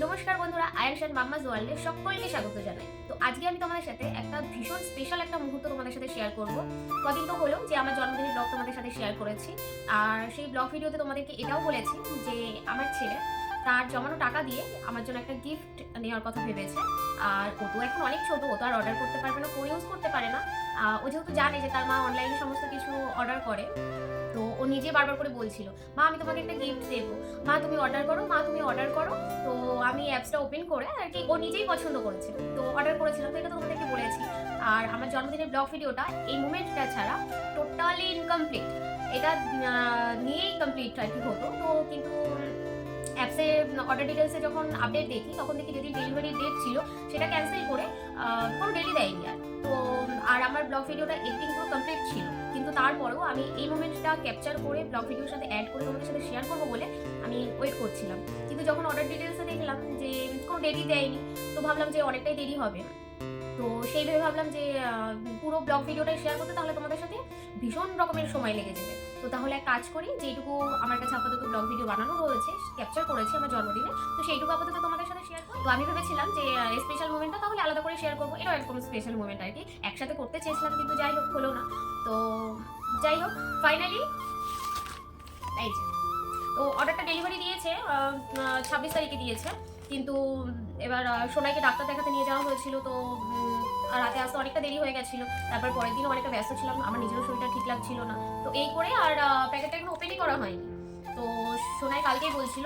নমস্কার বন্ধুরা, আয়ান শান মাম্মাজ ওয়ার্ল্ডে সকলকে স্বাগত জানাই। তো আজকে আমি তোমাদের সাথে একটা ভীষণ স্পেশাল একটা মুহূর্ত তোমাদের সাথে শেয়ার করব। কদিন তো হলো যে আমার জন্মদিনের ব্লগ তোমাদের সাথে শেয়ার করেছি, আর সেই ব্লগ ভিডিওতে তোমাদেরকে এটাও বলেছি যে আমার ছেলে তার জমানো টাকা দিয়ে আমার জন্য একটা গিফট নেওয়ার কথা ভেবেছে। আর ও তো এখন অনেক ছোট, ও তো আর অর্ডার করতে পারবে না, ফোন ইউজ করতে পারে না। ও যেহেতু জানে যে তার মা অনলাইনে সমস্ত কিছু অর্ডার করে, তো ও নিজে বারবার করে বলছিল, মা আমি তোমাকে একটা গিফট দেবো, মা তুমি অর্ডার করো, মা তুমি অর্ডার করো। তো আমি অ্যাপসটা ওপেন করে আর কি, ও নিজেই পছন্দ করেছে, তো অর্ডার করেছিলাম। তো এটা তো তোমাদেরকে বলেছি। আর আমার জন্মদিনের ব্লগ ভিডিওটা এই মুমেন্টটা ছাড়া টোটালি ইনকমপ্লিট, এটা নিয়েই কমপ্লিট আর কি হতো। তো কিন্তু অ্যাপসে অর্ডার ডিটেলসে যখন আপডেট দেখি, তখন দেখি যদি ডেলিভারি ডেট ছিল সেটা ক্যান্সেল করে কোনো ডেটই দেয়নি আর। তো আর আমার ব্লগ ভিডিওটা এডিটিং পুরো কমপ্লিট ছিল, কিন্তু তারপরেও আমি এই মোমেন্টটা ক্যাপচার করে ব্লগ ভিডিওর সাথে অ্যাড করে তোমাদের সাথে শেয়ার করবো বলে আমি ওয়েট করছিলাম। কিন্তু যখন অর্ডার ডিটেলসে দেখলাম যে কোনো ডেটই দেয়নি, তো ভাবলাম যে অনেকটাই দেরি হবে। তো সেই ভেবে ভাবলাম যে পুরো ব্লগ ভিডিওটাই শেয়ার করতে তাহলে তোমাদের সাথে ভীষণ রকমের সময় লেগে যাবে। তো তাহলে এক কাজ করি, যেটুকু আমার কাছে আপাতত ব্লগ ভিডিও বানানো রয়েছে, ক্যাপচার করেছি আমার জন্মদিনে, তো সেইটুকু আপাতত তোমাদের সাথে শেয়ার করি। তো আমি ভেবেছিলাম যে স্পেশাল মোমেন্টটা তাহলে আলাদা করে শেয়ার করবো, এটাও এরকম স্পেশাল মোমেন্ট আর কি, একসাথে করতে চেয়েছিলাম কিন্তু যাই হোক হলো না। তো যাই হোক ফাইনালি এই যে, তো অর্ডারটা ডেলিভারি দিয়েছে 26 তারিখে দিয়েছে। কিন্তু এবার সোনাইকে ডাক্তার দেখাতে নিয়ে যাওয়া হয়েছিল, তো রাতে আসতে অনেকটা দেরি হয়ে গেছিল। তারপর পরের দিনও অনেকটা ব্যস্ত ছিলাম, আমার নিজেরও শরীরটা ঠিক লাগছিল না। তো এই করে আর প্যাকেটটা এখন ওপেনই করা হয়নি। তো সোনাই কালকেই বলছিল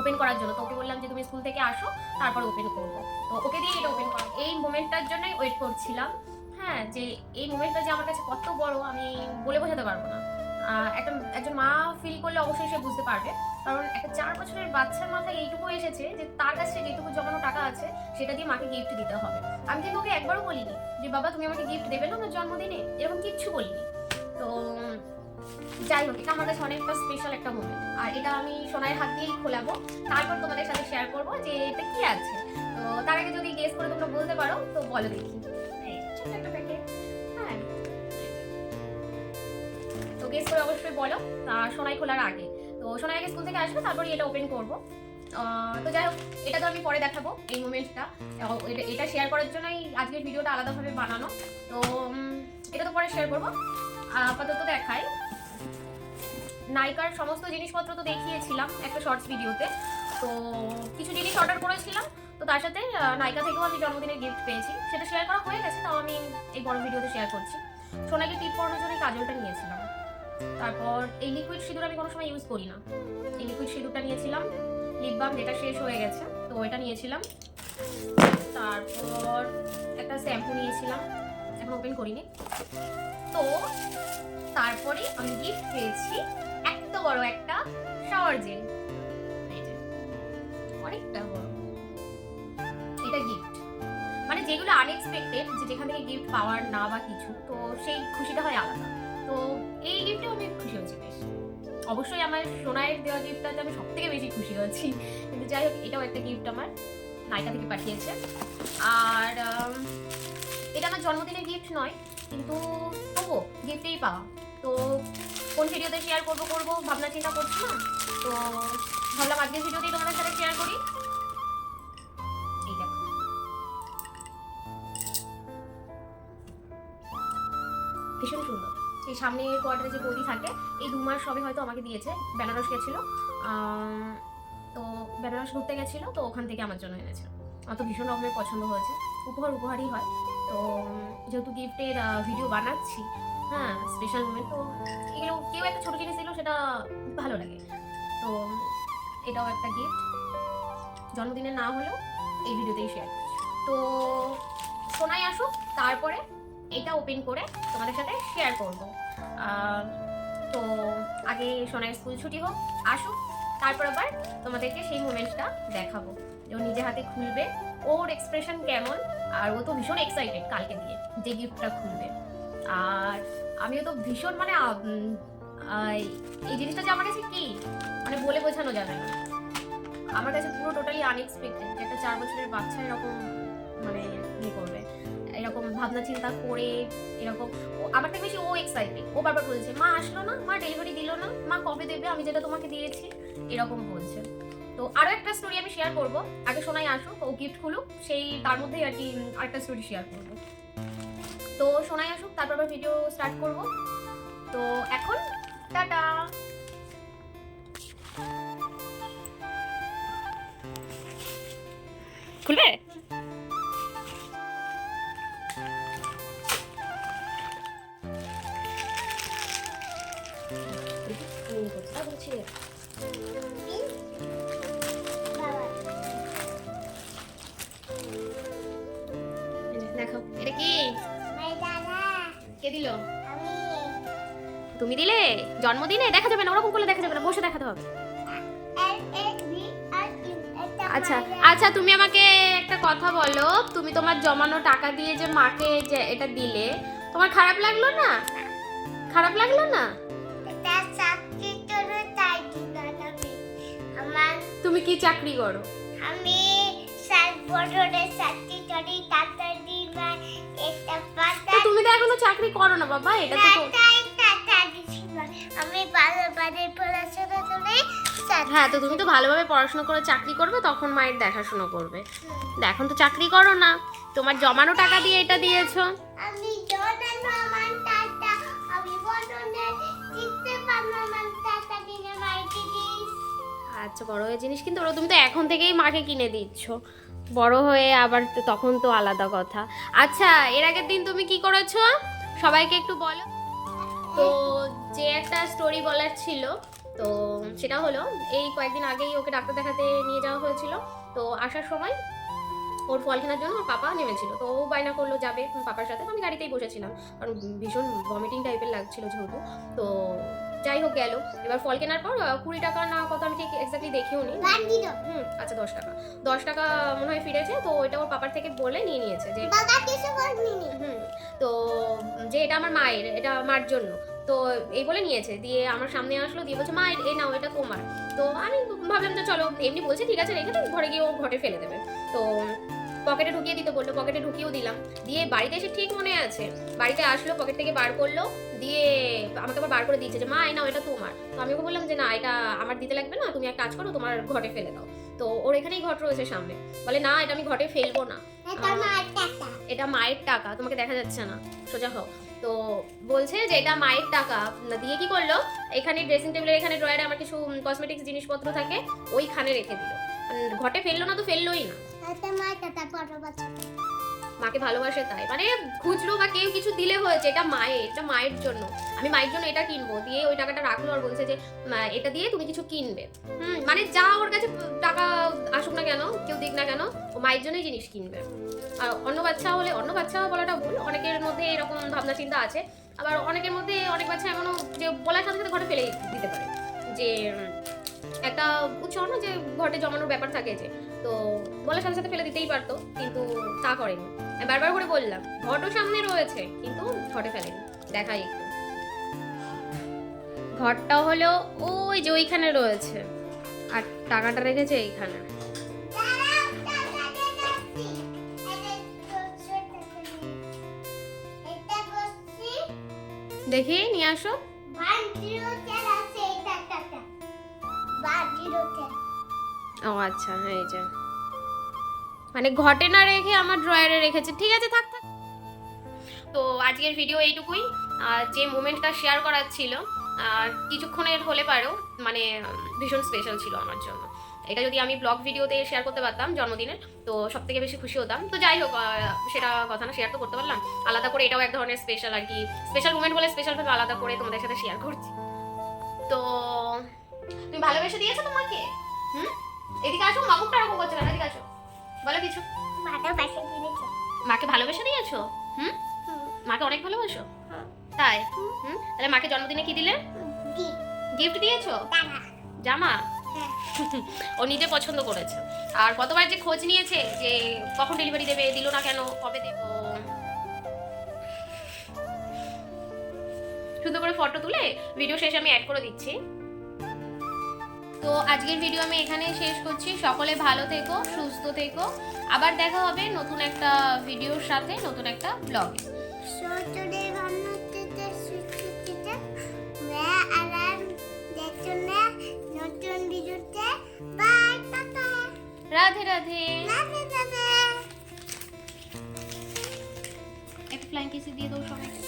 ওপেন করার জন্য, তো ওকে বললাম যে তুমি স্কুল থেকে আসো তারপর ওপেন করবো। তো ওকে দিয়ে এটা ওপেন করা, এই মোমেন্টটার জন্যই ওয়েট করছিলাম। হ্যাঁ, যে এই মোমেন্টটা যে আমার কাছে কত বড় আমি বলে বোঝাতে পারবো না। একজন মা ফিল করলে অবশ্যই সে বুঝতে পারবে, কারণ একটা 4 বছরের বাচ্চার মাথায় এইটুকু এসেছে যে তার কাছে যেটুকু জমানো টাকা আছে সেটা দিয়ে মাকে গিফট দিতে হবে। আমি কিন্তু ওকে একবারও বলিনি যে বাবা তুমি আমাকে গিফট দেবে না আমার জন্মদিনে, এরকম কিচ্ছু বলিনি। তো যাই হোক, এটা আমার কাছে অনেকটা স্পেশাল একটা মোমেন্ট, আর এটা আমি সোনাইয়ের হাত দিয়েই খোলাবো, তারপর তোমাদের সাথে শেয়ার করবো যে এটা কি আছে। তো তার আগে যদি গেস করে তোমরা বলতে পারো তো বলো দেখি। এই ছোট্ট একটা প্যাকেট, হ্যাঁ, তো গেস করে অবশ্যই বলো সোনাই খোলার আগে। তো সোনাই আগে স্কুল থেকে আসবে, তারপরে এটা ওপেন করব। তো যাই হোক, এটা তো আমি পরে দেখাবো এই মোমেন্টটা, এটা শেয়ার করার জন্যই আজকের ভিডিওটা আলাদাভাবে বানানো। তো এটা তো পরে শেয়ার করবো, আপাতত দেখাই। নাইকার সমস্ত জিনিসপত্র তো দেখিয়েছিলাম একটা শর্টস ভিডিওতে, তো কিছু জিনিস অর্ডার করেছিলাম, তো তার সাথে নাইকা থেকেও আমি জন্মদিনের গিফট পেয়েছি, সেটা শেয়ার করা হয়ে গেছে, তাও আমি এই বড় ভিডিওতে শেয়ার করছি। সোনাকে টিপ পরানোর জন্য এই কাজলটা নিয়েছিলাম। তারপর এই লিকুইড সিঁদুর আমি কোনো সময় ইউজ করি না, এই লিকুইড সিঁদুরটা নিয়েছিলাম। লিপ বাম যেটা শেষ হয়ে গেছে, তো এটা নিয়েছিলাম। তারপর একটা শ্যাম্পু নিয়েছিলাম, এখন ওপেন করিনি। তো তারপরে আমি গিফট পেয়েছি এত বড় একটা শাওয়ার জেল, অনেকটা বড়। এটা গিফট, মানে যেগুলো আনএক্সপেক্টেড, যে যেখান থেকে গিফট পাওয়ার না বা কিছু, তো সেই খুশিটা হয় আলাদা। তো এই গিফটেও আমি খুশি হয়েছি বেশ। অবশ্যই আমার সোনাইয়ের দেওয়া গিফটটাতে আমি সব থেকে বেশি খুশি হয়েছি, কিন্তু যাই হোক এটাও একটা গিফট আমার নাইকা থেকে পাঠিয়েছে। আর এটা আমার জন্মদিনের গিফট নয়, কিন্তু তবুও গিফটেই পাওয়া। তো কোন ভিডিওতে শেয়ার করবো করবো ভাবনা চিন্তা করছি না, তো ভাবলাম আজকের ভিডিওতেই তোমাদের সাথে শেয়ার করি। এই দেখো, ভীষণ সুন্দর। এই সামনের কোয়ার্টারে যে বৌদি থাকে, এই 2 মাস সবে হয়তো আমাকে দিয়েছে, বেনারস গেছিলো, তো বেনারস ঘুরতে গেছিলো, তো ওখান থেকে আমার জন্য এনেছে। আমার তো ভীষণ রকমের পছন্দ হয়েছে, উপহারই হয়। তো যেহেতু গিফটের ভিডিও বানাচ্ছি, হ্যাঁ স্পেশাল মোমেন্ট, তো এগুলো কেউ একটা ছোটো জিনিস দিলেও সেটা ভালো লাগে। তো এটাও একটা গিফট, জন্মদিনে না হলেও এই ভিডিওতেই শেয়ার করছি। তো সোনাই আসুক, তারপরে এটা ওপেন করে তোমাদের সাথে শেয়ার করব। তো আগে সোনাইয়ের স্কুল ছুটি হোক, আসুক, তারপর আবার তোমাদেরকে সেই মোমেন্টটা দেখাবো, যে ও নিজে হাতে খুলবে, ওর এক্সপ্রেশন কেমন। আর ও তো ভীষণ এক্সাইটেড কালকে দিয়ে যে গিফটটা খুলবে। আর আমিও তো ভীষণ, মানে এই জিনিসটা যে আমার কাছে কি, মানে বলে বোঝানো যাবে না। আমার কাছে পুরো টোটালি আনএক্সপেক্টেড যে একটা 4 বছরের বাচ্চা এরকম মানে ইয়ে করবে, এরকম ভাবনা চিন্তা করে, এরকম আমার থেকে বেশি ও এক্সাইটেড। ও বারবার বলছে মা আসলো না, মা ডেলিভারি দিল না, মা কবে দেবে, আমি যেটা তোমাকে দিয়েছি, এরকম বলছে। তো আরও একটা স্টোরি আমি শেয়ার করবো, আগে সোনাই আসুক, ও গিফট খুলুক, সেই তার মধ্যেই আর কি আরেকটা স্টোরি শেয়ার করবো। তো সোনাই আসুক, তারপর আবার ভিডিও স্টার্ট করবো। তো এখন টাটা। খুলবে? দেখো এটা কি? কে দিল? তুমি দিলে? জন্মদিনে দেখা যাবে না, ওরকম করলে দেখা যাবে না, বসে দেখাতে হবে। আচ্ছা আচ্ছা, তুমি আমাকে একটা কথা বলো, তুমি তোমার জমানো টাকা দিয়ে যে মাকে যে এটা দিলে, তোমার খারাপ লাগলো না? খারাপ লাগলো না? তুমি কি চাকরি করো? আমি 7 বছরের চাকরি করি, টাকা দিই মা একটা পাতা। তো তুমি তো এখনো চাকরি করো না বাবা, এটা তো আমি ভালোভাবে পড়াশোনা করে। হ্যাঁ, তো তুমি তো ভালোভাবে পড়াশোনা করে চাকরি করবে, তখন মায়ের দেখাশোনা করবে। এখন তো চাকরি করো না, তোমার জমানো টাকা দিয়ে এটা দিয়েছো। আমি জমানো আমার টাকা, আমি বড়নে দিতে পারবো না, টাকা দিনে মাইকে দিস। আচ্ছা, বড় হয়ে জিনিস কিন্তু ওরা তুমি তো এখন থেকেই মাকে কিনে দিচ্ছ, বড় হয়ে আবার তখন তো আলাদা কথা। আচ্ছা, এর আগের দিন তুমি কি করেছো সবাইকে একটু বলো তো। যে একটা স্টোরি বলার ছিল, তো সেটা হলো এই কয়েকদিন আগেই ওকে ডাক্তার দেখাতে নিয়ে যাওয়া হয়েছিল। তো আসার সময় ওর ফল কেনার জন্য ওর পাপা নেমেছিল, তো ও বায়না করলো যাবে পাপার সাথে। আমি গাড়িতেই বসেছিলাম, কারণ ভীষণ ভমিটিং টাইপের লাগছিল যেহেতু। তো যাই হোক গেল। এবার ফল কেনার পর 20 টাকা না কত আমি ঠিক এক্স্যাক্টলি দেখেও নি। আচ্ছা 10 টাকা মনে হয় ফিরেছে। তো ওইটা ওর পাপার থেকে বলে নিয়ে নিয়েছে যে তো যে এটা আমার মায়ের, এটা মার জন্য। তো এই বলে নিয়েছে, দিয়ে আমার সামনে আসলো, দিয়ে বলছে মা এই নাও, এটা তোমার। তো আমি ভাবলাম যে চলো এমনি বলছে, ঠিক আছে রেখে দিই, ঘরে গিয়ে ও ঘরে ফেলে দেবে। তো পকেটে ঢুকিয়ে দিতে বললো, পকেটে ঢুকিয়েও দিলাম। দিয়ে বাড়িতে এসে ঠিক মনে আছে, বাড়িতে আসলো, পকেট থেকে বার করলো, দিয়ে আমাকে আবার বার করে দিচ্ছে যে মা এই নাও, এটা তোমার। তো আমি ওকে বললাম যে না, এটা আমার দিতে লাগবে না, তুমি এক কাজ করো, তোমার ঘটে ফেলে দাও। তো ওর এখানেই ঘট রয়েছে সামনে, বলে না এটা আমি ঘটে ফেলবো না, এটা মায়ের টাকা, তোমাকে দেখা যাচ্ছে না, সোজা হও। তো বলছে যে এটা মায়ের টাকা। দিয়ে কি করলো, এখানে ড্রেসিং টেবিলের এখানে ড্রয়ারে আমার কিছু কসমেটিক্স জিনিসপত্র থাকে, ওইখানে রেখে দিল। ঘটে ফেললো না তো ফেললোই না। মাকে ভালোবাসে তাই, মানে খুচরো বা কেউ কিছু দিলে হয়েছে, এটা মায়ের, এটা মায়ের জন্য, আমি মায়ের জন্য এটা কিনবো। দিয়ে ওই টাকাটা রাখলো আর বলছে যে এটা দিয়ে তুমি কিছু কিনবে। মানে যা ওর কাছে টাকা আসুক না কেন, কেউ দিক না কেন, ও মায়ের জন্যই জিনিস কিনবে। আর অন্য বাচ্চা হলে, অন্য বাচ্চা বলাটা ভুল, অনেকের মধ্যে এরকম ভাবনা চিন্তা আছে। আবার অনেকের মধ্যে অনেক বাচ্চা এমনও যে বলার সাথে সাথে ঘরে ফেলে দিতে পারে, যে একটা উৎসাহ না যে ঘটে জমানোর ব্যাপার থাকে, যে তো বলার সাথে সাথে ফেলে দিতেই পারতো, কিন্তু তা করেনি। আমি বারবার করে বললাম ঘটও সামনে রয়েছে, কিন্তু ঘটে ফেলেনি। দেখাই একটু, ঘরটা হলো ওই যে ওইখানে রয়েছে, আর টাকাটা রেখেছে এইখানে। দেখি নিয়ে আসো। ও আচ্ছা, হ্যাঁ এই যে মানে ঘটে না রেখে আমার ড্রয়ারে রেখেছে। ঠিক আছে, থাক থাক। তো আজকের ভিডিও এইটুকুই। যে মোমেন্টটা শেয়ার করার ছিল, আর কিছুক্ষণের হলে পারেও মানে ভীষণ স্পেশাল ছিল আমার জন্য। এটা যদি আমি ব্লগ ভিডিওতে শেয়ার করতে পারতাম জন্মদিনের, তো সব থেকে বেশি খুশি হতাম। তো যাই হোক, সেটা কথা না, শেয়ার তো করতে পারলাম আলাদা করে, এটাও এক ধরনের স্পেশাল আর কি, স্পেশাল মোমেন্ট বলে স্পেশালভাবে আলাদা করে তোমাদের সাথে শেয়ার করছি। তো তুমি ভালোবেসে দিয়েছো তোমাকে? এদিকে আসো, মামুকটা এরকম করছে কেন? এদিকে আসো, বলো কিছু। মাকে ভালোবেসে দিয়েছো? মাকে অনেক ভালোবাসো তাই? তাহলে মাকে জন্মদিনে কি দিলে? গিফট দিয়েছো? জামা? ও নিজে পছন্দ করেছে। আর কতবার যে খোঁজ নিয়েছে যে কখন ডেলিভারি দেবে, দিল না কেন, কবে দেব। সুন্দর করে ফটো তুলে ভিডিও শেষে আমি অ্যাড করে দিচ্ছি। তো আজকের ভিডিও আমি এখানেই শেষ করছি। সকলে ভালো থেকো, সুস্থ থেকো। আবার দেখা হবে নতুন একটা ভিডিওর সাথে, নতুন একটা ব্লগে। নতুন ভিডিওতে বাই। রাধে রাধে। রাধে রাধে। একটা ফ্লাইং কিস দিয়ে দাও সবাইকে।